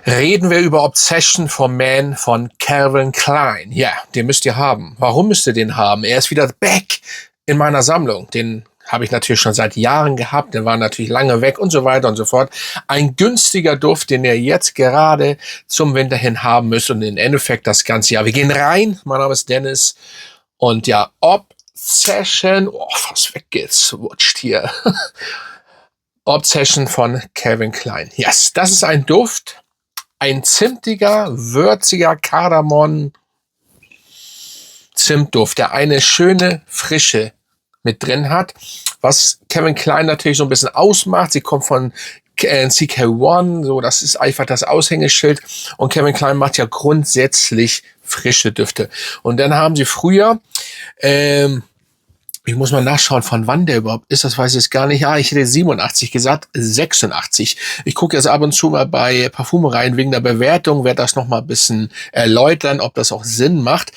Reden wir über Obsession for Man von Calvin Klein. Ja, den müsst ihr haben. Warum müsst ihr den haben? Er ist wieder back in meiner Sammlung. Den habe ich natürlich schon seit Jahren gehabt. Der war natürlich lange weg und so weiter und so fort. Ein günstiger Duft, den ihr jetzt gerade zum Winter hin haben müsst und im Endeffekt das ganze Jahr. Wir gehen rein. Mein Name ist Dennis. Und ja, Obsession. Oh, fast weggeswutscht hier. Obsession von Calvin Klein. Yes, das ist ein Duft. Ein zimtiger, würziger Kardamom-Zimtduft, der eine schöne Frische mit drin hat, was Calvin Klein natürlich so ein bisschen ausmacht. Sie kommt von CK1, so, das ist einfach das Aushängeschild. Und Calvin Klein macht ja grundsätzlich frische Düfte. Und dann haben sie früher, ich muss mal nachschauen, von wann der überhaupt ist, das weiß ich jetzt gar nicht. Ja, ich hätte 87 gesagt, 86. Ich gucke jetzt ab und zu mal bei Parfum rein, wegen der Bewertung, werde das noch mal ein bisschen erläutern, ob das auch Sinn macht.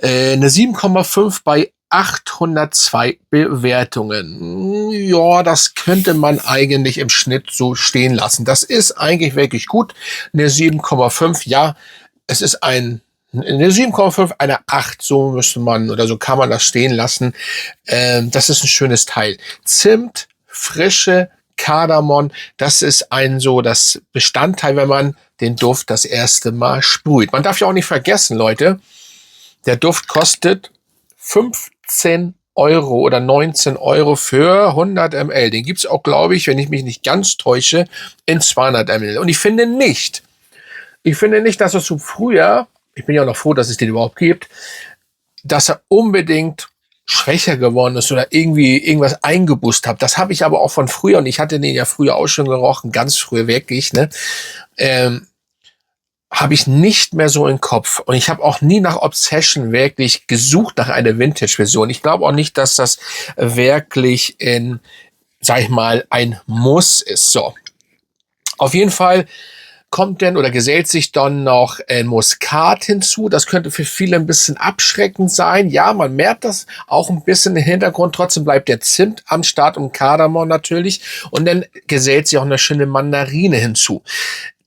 Eine 7,5 bei 802 Bewertungen. Ja, das könnte man eigentlich im Schnitt so stehen lassen. Das ist eigentlich wirklich gut. Eine 7,5, ja, es ist eine 7,5, eine 8, so müsste man, oder so kann man das stehen lassen. Das ist ein schönes Teil. Zimt, Frische, Kardamom, das ist das Bestandteil, wenn man den Duft das erste Mal sprüht. Man darf ja auch nicht vergessen, Leute, der Duft kostet 15 Euro oder 19 Euro für 100 ml. Den gibt's auch, glaube ich, wenn ich mich nicht ganz täusche, in 200 ml. Und ich finde nicht, dass es so früher, ich bin ja noch froh, dass es den überhaupt gibt, dass er unbedingt schwächer geworden ist oder irgendwas eingebusst hat. Das habe ich aber auch von früher, und ich hatte den ja früher auch schon gerochen, ganz früh wirklich, ne? Habe ich nicht mehr so im Kopf. Und ich habe auch nie nach Obsession wirklich gesucht, nach einer Vintage-Version. Ich glaube auch nicht, dass das wirklich sag ich mal, ein Muss ist. So. Auf jeden Fall kommt denn oder gesellt sich dann noch Muskat hinzu. Das könnte für viele ein bisschen abschreckend sein. Ja, man merkt das auch ein bisschen im Hintergrund. Trotzdem bleibt der Zimt am Start und Kardamom natürlich. Und dann gesellt sich auch eine schöne Mandarine hinzu.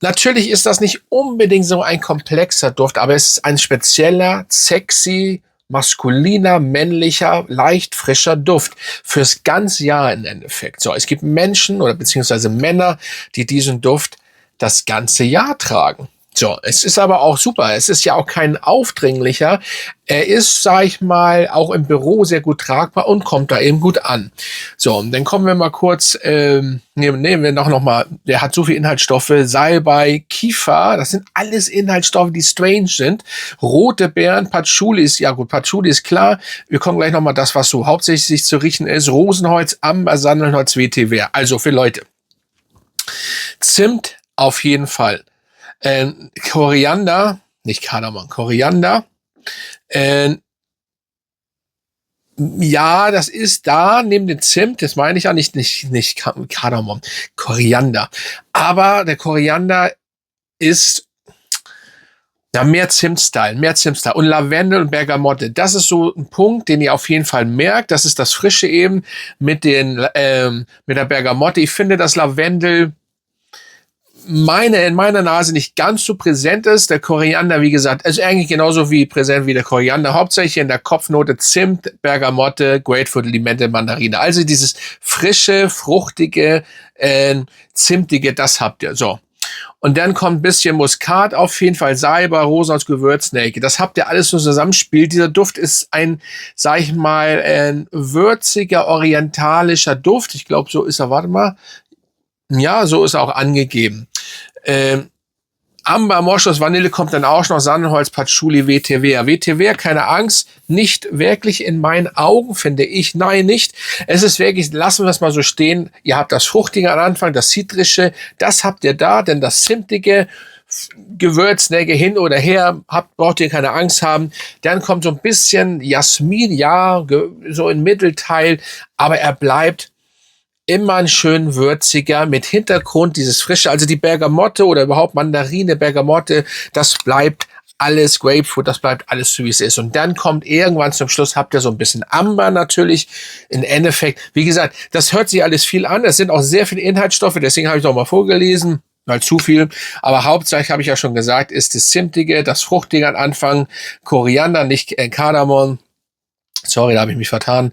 Natürlich ist das nicht unbedingt so ein komplexer Duft, aber es ist ein spezieller, sexy, maskuliner, männlicher, leicht frischer Duft fürs ganze Jahr im Endeffekt. So, es gibt Menschen oder beziehungsweise Männer, die diesen Duft das ganze Jahr tragen. So, es ist aber auch super. Es ist ja auch kein aufdringlicher. Er ist, sag ich mal, auch im Büro sehr gut tragbar und kommt da eben gut an. So, und dann kommen wir mal kurz, nehmen wir noch mal, der hat so viele Inhaltsstoffe, Salbei, Kiefer, das sind alles Inhaltsstoffe, die strange sind. Rote Beeren, Patchouli ist, ja gut, Patchouli ist klar. Wir kommen gleich noch mal das, was so hauptsächlich zu riechen ist. Rosenholz, Amber, Sandelholz, Vetiver. Also für Leute. Zimt auf jeden Fall. Koriander, nicht Kardamom, Koriander. Ja, das ist da, neben dem Zimt, das meine ich ja nicht Kardamom, Koriander. Aber der Koriander ist mehr Zimt-Style. Und Lavendel und Bergamotte, das ist so ein Punkt, den ihr auf jeden Fall merkt. Das ist das Frische eben mit der Bergamotte. Ich finde, dass Lavendel in meiner Nase nicht ganz so präsent ist. Der Koriander, wie gesagt, ist eigentlich genauso präsent wie der Koriander. Hauptsächlich in der Kopfnote Zimt, Bergamotte, Grapefruit, Limette, Mandarine. Also dieses frische, fruchtige, zimtige, das habt ihr. So. Und dann kommt ein bisschen Muskat, auf jeden Fall Salbei, Rosenholz, Gewürznelke. Das habt ihr alles so zusammenspielt. Dieser Duft ist sag ich mal, ein würziger, orientalischer Duft. Ich glaube, so ist er, warte mal. Ja, so ist er auch angegeben. Amber, Moschus, Vanille kommt dann auch noch, Sandelholz, Patchouli, Vetiver. Vetiver, keine Angst, nicht wirklich in meinen Augen, finde ich. Nein, nicht. Es ist wirklich, lassen wir es mal so stehen. Ihr habt das Fruchtige am Anfang, das Zitrische, das habt ihr da, denn das Zimtige, Gewürznelke hin oder her, braucht ihr keine Angst haben. Dann kommt so ein bisschen Jasmin, ja, so im Mittelteil, aber er bleibt immer ein schön würziger, mit Hintergrund dieses Frische, also die Bergamotte oder überhaupt Mandarine, Bergamotte, das bleibt alles Grapefruit, das bleibt alles so, wie es ist. Und dann kommt irgendwann zum Schluss, habt ihr so ein bisschen Amber natürlich, im Endeffekt. Wie gesagt, das hört sich alles viel an, es sind auch sehr viele Inhaltsstoffe, deswegen habe ich noch mal vorgelesen. weil zu viel. Aber hauptsächlich, habe ich ja schon gesagt, ist das Zimtige, das Fruchtige am Anfang, Koriander, nicht Kardamom. Sorry, da habe ich mich vertan.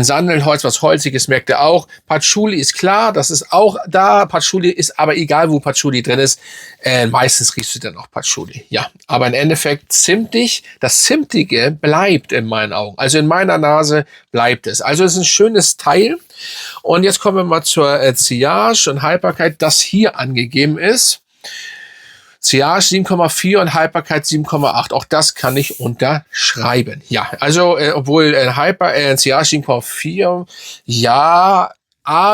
Sandelholz, was Holziges, merkt ihr auch. Patchouli ist klar, das ist auch da. Patchouli ist aber egal, wo Patchouli drin ist. Meistens riechst du dann auch Patchouli. Ja, aber im Endeffekt zimtig. Das Zimtige bleibt in meinen Augen. Also in meiner Nase bleibt es. Also es ist ein schönes Teil. Und jetzt kommen wir mal zur Sillage und Haltbarkeit, das hier angegeben ist. Sillage 7,4 und Haltbarkeit 7,8. Auch das kann ich unterschreiben. Ja, also obwohl Sillage 7,4, ja,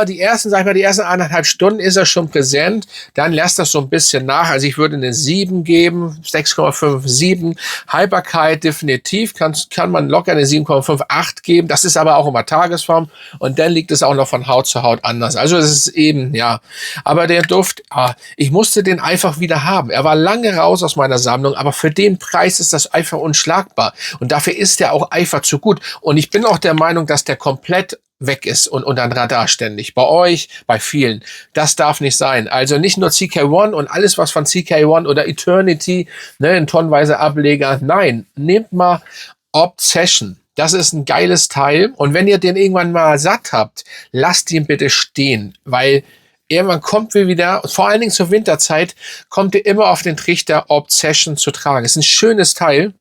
die ersten 1,5 Stunden ist er schon präsent, dann lässt das so ein bisschen nach. Also ich würde eine 7 geben, 6,5, 7. Haltbarkeit definitiv, kann man locker eine 7,5, 8 geben. Das ist aber auch immer Tagesform und dann liegt es auch noch von Haut zu Haut anders. Also es ist eben, ja, aber der Duft, ich musste den einfach wieder haben. Er war lange raus aus meiner Sammlung, aber für den Preis ist das einfach unschlagbar. Und dafür ist der auch einfach zu gut. Und ich bin auch der Meinung, dass der komplett weg ist und unter den Radar ständig. Bei euch, bei vielen. Das darf nicht sein. Also nicht nur CK1 und alles, was von CK1 oder Eternity, ne, in tonnenweise Ableger. Nein, nehmt mal Obsession. Das ist ein geiles Teil. Und wenn ihr den irgendwann mal satt habt, lasst ihn bitte stehen, weil irgendwann kommt wir wieder, vor allen Dingen zur Winterzeit, kommt ihr immer auf den Trichter, Obsession zu tragen. Es ist ein schönes Teil.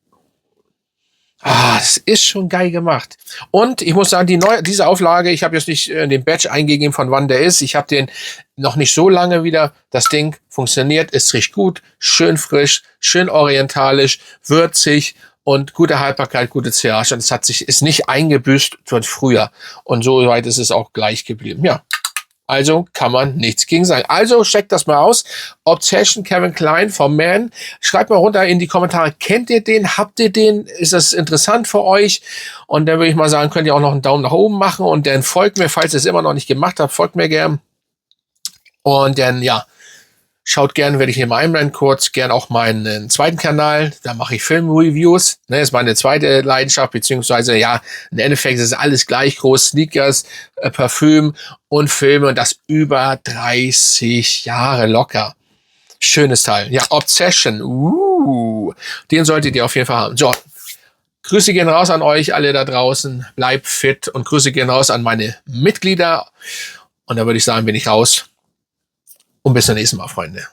Das ist schon geil gemacht. Und ich muss sagen, diese Auflage, ich habe jetzt nicht den Badge eingegeben, von wann der ist. Ich habe den noch nicht so lange wieder. Das Ding funktioniert, ist richtig gut, schön frisch, schön orientalisch, würzig und gute Haltbarkeit, gute Sillage. Und es ist nicht eingebüßt von früher. Und so weit ist es auch gleich geblieben. Ja. Also kann man nichts gegen sagen. Also checkt das mal aus. Obsession Calvin Klein vom Man. Schreibt mal runter in die Kommentare. Kennt ihr den? Habt ihr den? Ist das interessant für euch? Und dann würde ich mal sagen, könnt ihr auch noch einen Daumen nach oben machen. Und dann folgt mir, falls ihr es immer noch nicht gemacht habt, folgt mir gern. Und dann, ja, schaut gerne, werde ich hier mal einblenden kurz, gern auch meinen zweiten Kanal, da mache ich Filmreviews, ne, ist meine zweite Leidenschaft, beziehungsweise, ja, im Endeffekt ist alles gleich groß, Sneakers, Parfüm und Filme und das über 30 Jahre locker. Schönes Teil. Ja, Obsession, den solltet ihr auf jeden Fall haben. So, Grüße gehen raus an euch alle da draußen, bleibt fit und Grüße gehen raus an meine Mitglieder und da würde ich sagen, bin ich raus. Und bis zum nächsten Mal, Freunde.